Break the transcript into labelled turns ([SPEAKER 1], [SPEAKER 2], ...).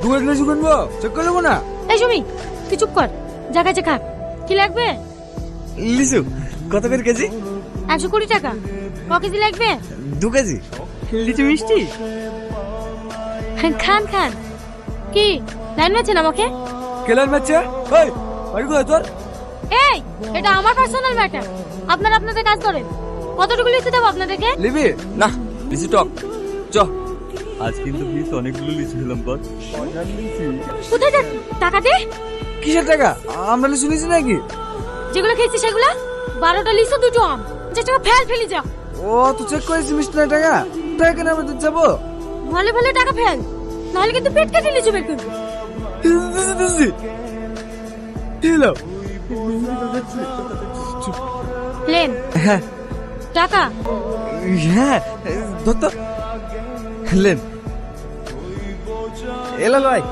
[SPEAKER 1] দুটো লিচু কিনবো, চেক করে নেবো না?
[SPEAKER 2] এই সুমি, তুই চুপ কর, যা কাছে খা। কি লাগবে?
[SPEAKER 1] লিচু কত করে কেজি?
[SPEAKER 2] 120 টাকা। ক কেজি লাগবে?
[SPEAKER 1] 2 কেজি। লিচু মিষ্টি?
[SPEAKER 2] খান খান। কি লাইন মারছেন আমাকে?
[SPEAKER 1] কেলার ম্যাচে? এই বাড়ি কোথায় তোর?
[SPEAKER 2] এই, এটা আমার পার্সোনাল ম্যাটার। আপনারা আপনাদের কাজ করেন। কতটুকু লিচু দেবো আপনাদেরকে?
[SPEAKER 1] লিবি না, লিচু টক। চ, আজ কিন্তু প্লিজ অনেকগুলো লিচু খেলাম বল।
[SPEAKER 2] কোথায় যাচ্ছ? টাকা দে।
[SPEAKER 1] কিসের টাকা? আমরা লিচু নিয়েছি নাকি?
[SPEAKER 2] যেগুলো খেয়েছি সেগুলা। 12টা লিচু, 2টো আম। যে টাকা ফেল ফেলি যা।
[SPEAKER 1] ও তুই চেক করেছিস মিষ্টি না টাকা? টাকা কেন আমরা দিতে যাবো?
[SPEAKER 2] ভালো ভালো টাকা ফেল, নাহলে কিন্তু পেট কেটে লিচু বের করবি।
[SPEAKER 1] দিছি দিলাম।
[SPEAKER 2] লেন
[SPEAKER 1] হ্যাঁ
[SPEAKER 2] টাকা।
[SPEAKER 1] হ্যাঁ, ধর তো। লেন এলা লয়।